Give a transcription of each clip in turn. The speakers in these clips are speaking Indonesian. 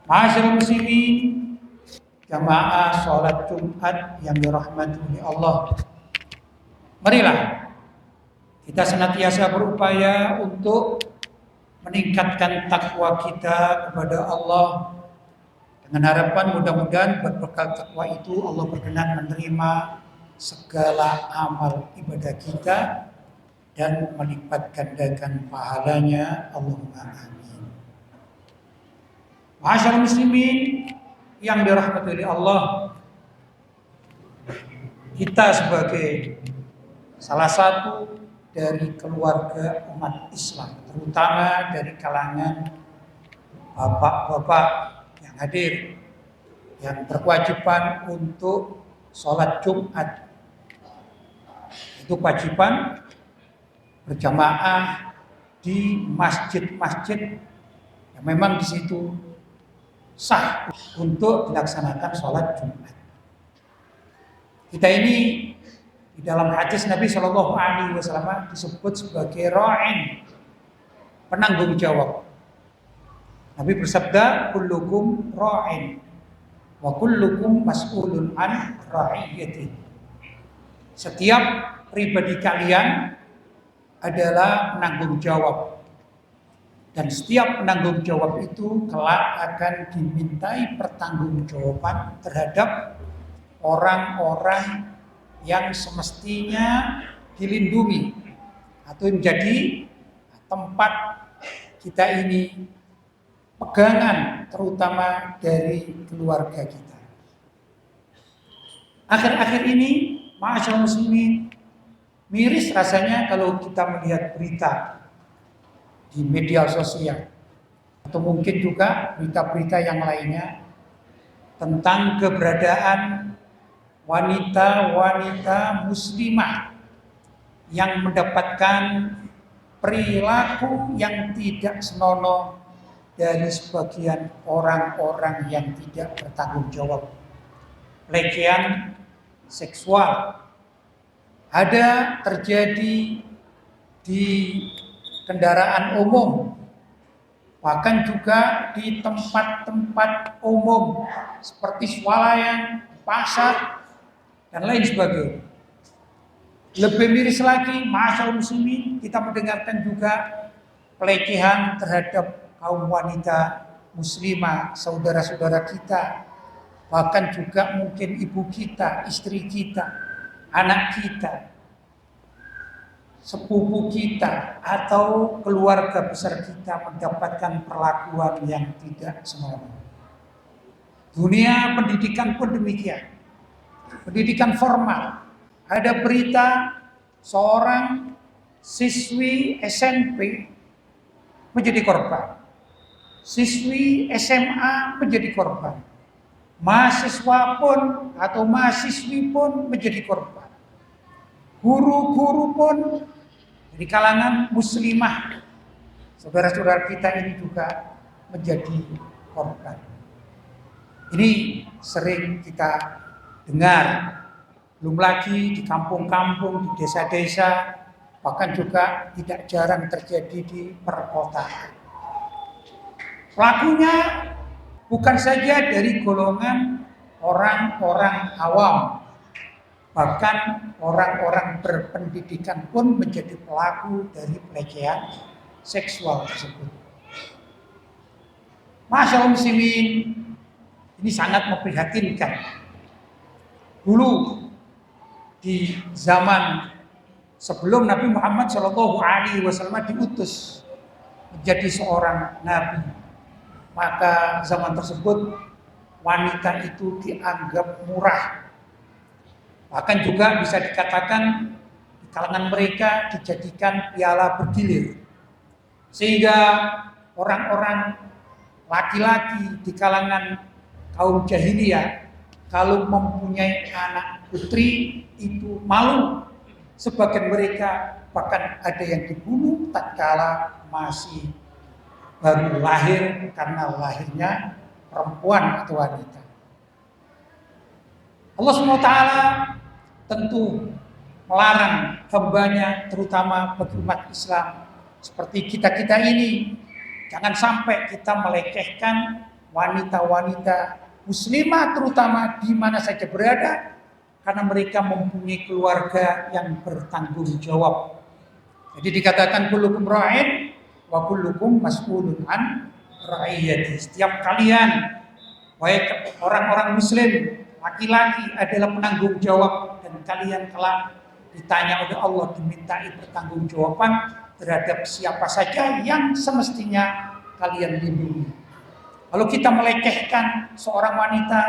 Ma'asyiral muslimin, jamaah sholat Jumat yang dirahmati oleh Allah. Marilah kita senantiasa berupaya untuk meningkatkan takwa kita kepada Allah, dengan harapan mudah-mudahan berbekal takwa itu Allah berkenan menerima segala amal ibadah kita dan melipat gandakan pahalanya. Allahumma amin. Ma'asyiral muslimin yang dirahmati oleh Allah, kita sebagai salah satu dari keluarga umat Islam, terutama dari kalangan bapak-bapak yang hadir, yang berkewajiban untuk sholat Jumat. Itu kewajiban berjamaah di masjid-masjid yang memang di situ sah untuk dilaksanakan sholat Jumat. Kita ini di dalam hadis Nabi Shallallahu Alaihi Wasallam disebut sebagai ra'in, penanggung jawab. Nabi bersabda, kullukum ra'in wa kullukum mas'ulun an ra'iyati. Setiap pribadi kalian adalah penanggung jawab, dan setiap penanggung jawab itu kelak akan dimintai pertanggungjawaban terhadap orang-orang yang semestinya dilindungi atau menjadi tempat kita ini pegangan, terutama dari keluarga kita. Akhir-akhir ini, ma'asyiral muslimin, miris rasanya kalau kita melihat berita di media sosial atau mungkin juga berita-berita yang lainnya tentang keberadaan wanita-wanita muslimah yang mendapatkan perilaku yang tidak senonoh dari sebagian orang-orang yang tidak bertanggung jawab. Pelecehan seksual ada terjadi di kendaraan umum, bahkan juga di tempat-tempat umum seperti swalayan, pasar, dan lain sebagainya. Lebih miris lagi, ma'asyiral muslimin, kita mendengarkan juga pelecehan terhadap kaum wanita muslimah, saudara-saudara kita, bahkan juga mungkin ibu kita, istri kita, anak kita, sepupu kita, atau keluarga besar kita mendapatkan perlakuan yang tidak senonoh. Dunia pendidikan pun demikian. Pendidikan formal, ada berita seorang siswi SMP menjadi korban, siswi SMA menjadi korban, mahasiswa pun atau mahasiswi pun menjadi korban, guru-guru pun di kalangan muslimah, saudara-saudara kita ini juga menjadi korban. Ini sering kita dengar, belum lagi di kampung-kampung, di desa-desa, bahkan juga tidak jarang terjadi di perkotaan. Pelakunya bukan saja dari golongan orang-orang awam, bahkan orang-orang berpendidikan pun menjadi pelaku dari pelecehan seksual tersebut. Ma'asyiral muslimin, ini sangat memprihatinkan. Dulu di zaman sebelum Nabi Muhammad Shallallahu Alaihi Wasallam diutus menjadi seorang nabi, maka zaman tersebut wanita itu dianggap murah, bahkan juga bisa dikatakan di kalangan mereka dijadikan piala bergilir, sehingga orang-orang laki-laki di kalangan kaum jahiliyah kalau mempunyai anak putri itu malu. Sebagian mereka bahkan ada yang dibunuh tatkala masih baru lahir karena lahirnya perempuan atau wanita. Allah SWT tentu melarang hambanya, terutama bagi umat Islam seperti kita-kita ini, jangan sampai kita melecehkan wanita-wanita muslimah terutama di mana saja berada, karena mereka mempunyai keluarga yang bertanggung jawab. Jadi dikatakan kullukum ra'in wa kullukum mas'ulun an ra'iyati. Setiap kalian, baik orang-orang muslim, laki-laki adalah penanggung jawab, dan kalian kelak ditanya oleh Allah, dimintai pertanggungjawaban terhadap siapa saja yang semestinya kalian lindungi. Kalau kita melecehkan seorang wanita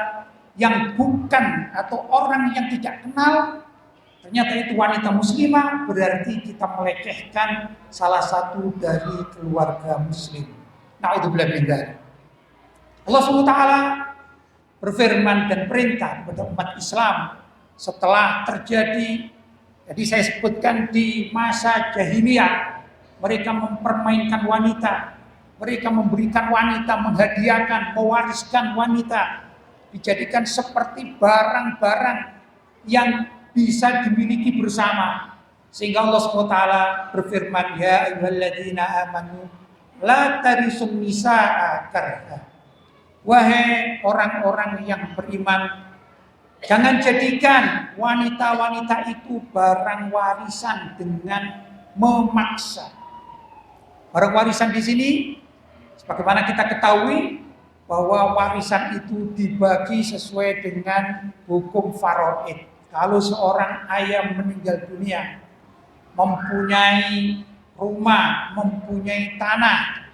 yang bukan atau orang yang tidak kenal, ternyata itu wanita muslimah, berarti kita melecehkan salah satu dari keluarga muslim. Na'udzubillah min dzalik. Allah SWT berfirman dan perintah kepada umat Islam setelah terjadi, jadi saya sebutkan di masa jahiliyah, mereka mempermainkan wanita, mereka memberikan wanita, menghadiahkan, mewariskan wanita, dijadikan seperti barang-barang yang bisa dimiliki bersama. Sehingga Allah SWT berfirman, ya ayyuhalladzina amanu la tarisun nisaa karha. Wahai orang-orang yang beriman, jangan jadikan wanita-wanita itu barang warisan dengan memaksa. Barang warisan di sini, sebagaimana kita ketahui bahwa warisan itu dibagi sesuai dengan hukum faraid. Kalau seorang ayah meninggal dunia, mempunyai rumah, mempunyai tanah,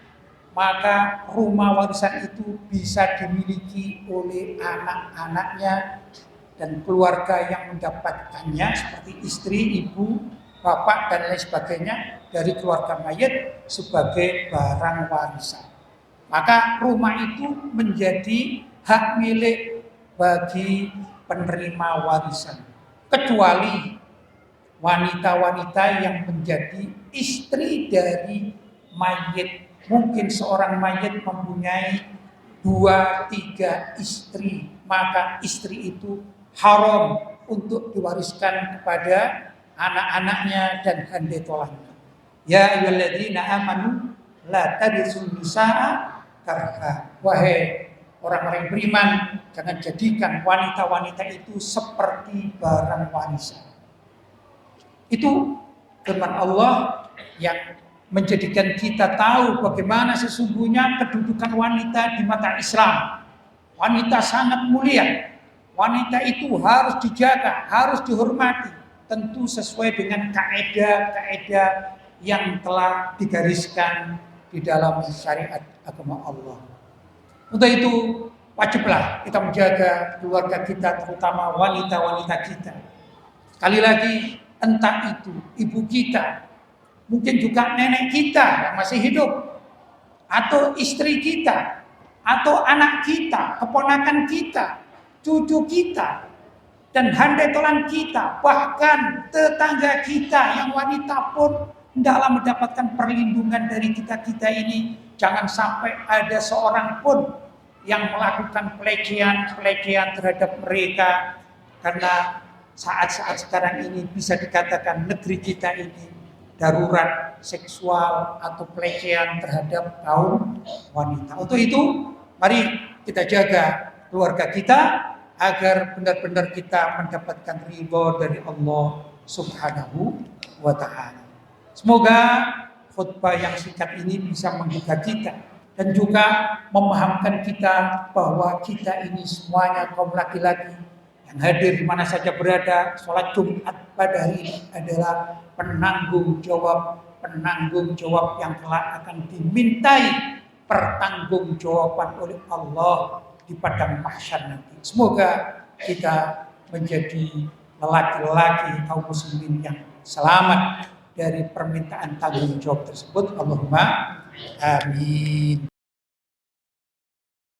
maka rumah warisan itu bisa dimiliki oleh anak-anaknya dan keluarga yang mendapatkannya, seperti istri, ibu, bapak, dan lain sebagainya dari keluarga mayit sebagai barang warisan. Maka rumah itu menjadi hak milik bagi penerima warisan, kecuali wanita-wanita yang menjadi istri dari mayit. Mungkin seorang mayit mempunyai 2-3 istri, maka istri itu haram untuk diwariskan kepada anak-anaknya dan handetolannya. Ya ayyuhalladzina amanu la tarisun nisaa karha. Wahai orang-orang beriman, jangan jadikan wanita-wanita itu seperti barang warisan. Itu firman Allah yang menjadikan kita tahu bagaimana sesungguhnya kedudukan wanita di mata Islam. Wanita sangat mulia. Wanita itu harus dijaga, harus dihormati, tentu sesuai dengan kaidah-kaidah yang telah digariskan di dalam syariat agama Allah. Untuk itu wajiblah kita menjaga keluarga kita, terutama wanita-wanita kita. Sekali lagi, entah itu ibu kita, mungkin juga nenek kita yang masih hidup, atau istri kita, atau anak kita, keponakan kita, cucu kita, dan handetolan kita, bahkan tetangga kita yang wanita pun hendaklah mendapatkan perlindungan dari kita ini. Jangan sampai ada seorang pun yang melakukan pelecehan terhadap mereka, karena saat-saat sekarang ini bisa dikatakan negeri kita ini darurat seksual atau pelecehan terhadap kaum wanita. Untuk itu, mari kita jaga keluarga kita agar benar-benar kita mendapatkan ridho dari Allah Subhanahu wa Ta'ala. Semoga khutbah yang singkat ini bisa menggugah kita dan juga memahamkan kita bahwa kita ini semuanya kaum laki-laki yang hadir di mana saja berada, sholat Jumat pada hari ini adalah penanggung jawab yang kelak akan dimintai pertanggungjawaban oleh Allah di padang mahsyar nanti. Semoga kita menjadi lelaki-lelaki kaum muslimin yang selamat dari permintaan tanggung jawab tersebut. Allahumma amin.